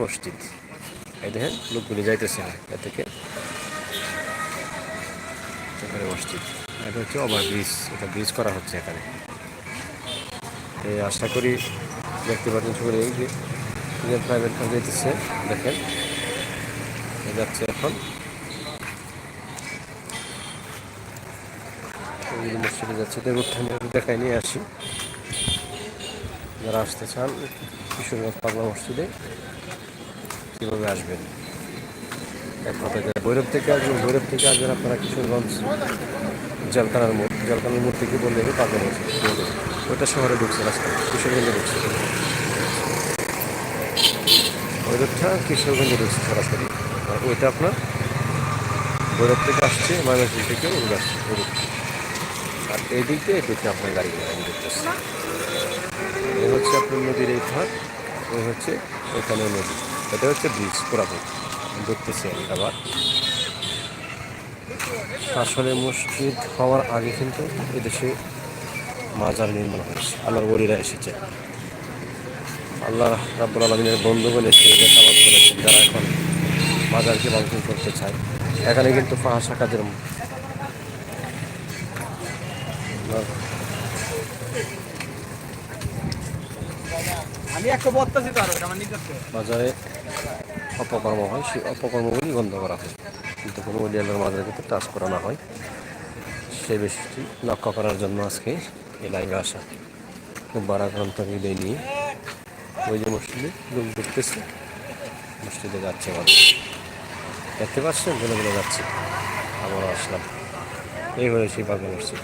মসজিদ। এই দেখেন লোকগুলি যাইতেছে এ থেকে এখানে মসজিদ। এটা হচ্ছে ওভার ব্রিজ, এটা ব্রিজ করা হচ্ছে এখানে। এই আশা করি দেখতে পাচ্ছেন সবাই এই যে প্রাইভেট কার যেতেছে দেখেন যাচ্ছে এখন মসজিদে যাচ্ছে। রুটটা আমি দেখাই নিয়ে আসি, যারা আসতে চান কিশোরগঞ্জ পাগলা মসজিদে কীভাবে আসবেন। এক কথায় ভৈরব থেকে আসবেন, ভৈরব থেকে আসবেন আপনারা কিশোরগঞ্জ জলকানার মোড়, জলকানার মোড় থেকে বললে পাগলা মসজিদ, ওইটা শহরে ঢুকছে রাস্তা, কিশোরগঞ্জে ঢুকছে। ওই রোডটা কিশোরগঞ্জে ঢুকছে সরাসরি, আর ওইটা আপনার ভৈরব থেকে আসছে, ময়মনসিংহ থেকে ওই আসছে ওই রুটটা। আর এই দিক দিয়ে আপনার গাড়ি দেখতেছে। এই হচ্ছে আপনার নদীর এই ধার, ওই হচ্ছে ওইখানে নদী। এটা হচ্ছে ব্রিজ পুরাপুরি দেখতেছি আমি। আবার আসলে মসজিদ হওয়ার আগে কিন্তু এদেশে মাজার নির্মাণ হয়েছে, আল্লাহর ওলিরা এসেছে, আল্লাহ রাব্বুল আলামিনের বন্ধুগণ এসে এটা তাওয়াজ করেছেন। যারা এখন মাজারকে ভাঙচুর করতে চায়, এখানে কিন্তু ফাহাশা কাজের বাজারে অপকর্ম হয়, সেই অপকর্মগুলি বন্ধ করা হয়, কিন্তু কোনো ওলি আল্লাহর মাজারের ক্ষেত্রে টাচ করা না হয়, সেই বিষয়টি লক্ষ্য করার জন্য আজকে এই লাইভে আসা। খুব বারাক্রান্ত হৃদয় নিয়ে ওই যে মসজিদে লোক দেখতেছে, মসজিদে যাচ্ছে আমাদের দেখতে পাচ্ছেন, বলে বলে যাচ্ছে। আবারও আসলাম, এই হয়ে সেই পাগলা মসজিদ।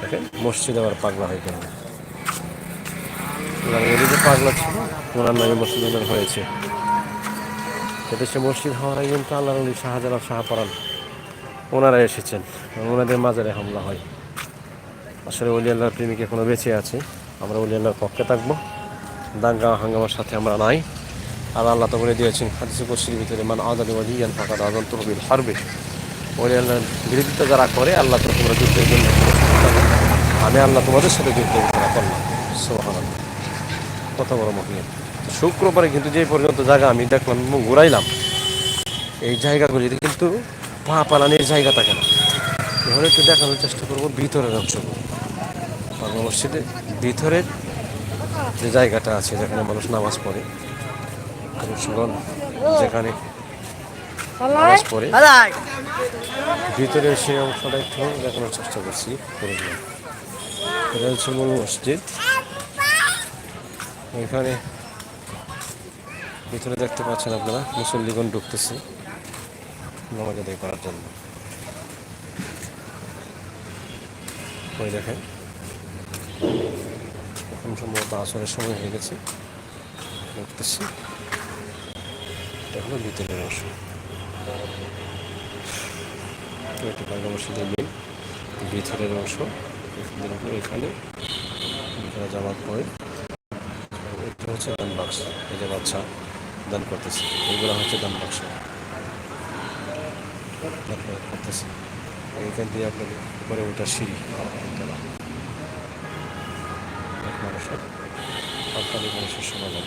দেখেন মসজিদ আবার পাগলা হয় কেন? যে পাগলা ছিল ওনার নামে মসজিদ হয়েছে। এদেশে মসজিদ হওয়ার আগে কিন্তু আল্লাহর ওলি শাহজালাল শাহপরান ওনারা এসেছেন, ওনাদের মাজারে হামলা হয়। আসলে ওলি আল্লাহর প্রেমিক এখনো বেঁচে আছে, আমরা ওলি আল্লাহর পক্ষে থাকবো, দাঙ্গা হাঙ্গামার সাথে আমরা নাই। আর আল্লাহ তো বলে দিয়েছেন হাদিসে কুরসির ভিতরে, মান আদানি ওয়ালিয়ান ফাকাদ আযানতুহু বিল হারবি। ওলি আল্লাহর বিরোধিতা যারা করে, আল্লাহ তো তোমরা যুদ্ধের জন্য, আমি আল্লাহ তোমাদের সাথে যুদ্ধ করলাম। সুবহানাল্লাহ, কত বড় মহিলা। শুক্রবারে কিন্তু যে পর্যন্ত জায়গা আমি দেখলাম এবং ঘুরাইলাম, এই জায়গাগুলিতে কিন্তু পা পালানির জায়গা থাকে না। এখানে একটু দেখানোর চেষ্টা করবো ভিতরের অংশগুলো, পাগলা মসজিদের ভিতরের যে জায়গাটা আছে, যেখানে মানুষ নামাজ পড়ে, যেখানে নামাজ পড়ে ভিতরের সেই অংশটা একটু দেখানোর চেষ্টা করছি। এটা হচ্ছে মূল মসজিদ। এখানে ভিতরে দেখতে পাচ্ছেন আপনারা মুসল্লিগণ ঢুকতেছে নামাজ আদায় করার জন্য। ওই দেখেন এখন সম্ভবত আসরের সময় হয়ে গেছে, ঢুকতেছি। এটা হলো ভিতরের অংশ, এটা পাগলা মসজিদের মেন ভিতরের অংশ। এখানে জামাত পড়ে, এটা হচ্ছে দান বাক্স, এই যে বাচ্চা দান করতেছে, এইগুলো হচ্ছে দান বাক্স করতেছে। এইখান দিয়ে আপনাদের উপরে ওটা সিঁড়ি মানুষের অত্যাধিক মানুষের সমাধান।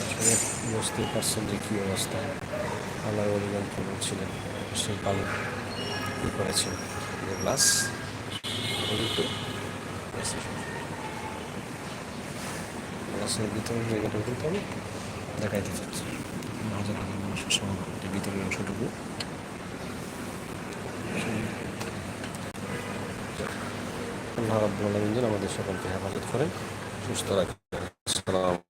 আসলে বুঝতেই পারছেন যে কী অবস্থা, আল্লাহ অলিগণ কী বলছিলেন, সেই পালন কী করেছেন। যে গ্লাস গ্লাসের ভিতরে জায়গাটা কিন্তু আমি দেখাইতে চাচ্ছি, হাজার হাজার মানুষের সমাধান ভিতরের অংশটুকু। আল্লাহ রাব্বুল আলামিন যেন আমাদের সকলকে হেফাজত করেন, সুস্থ রাখেন। আসসালামু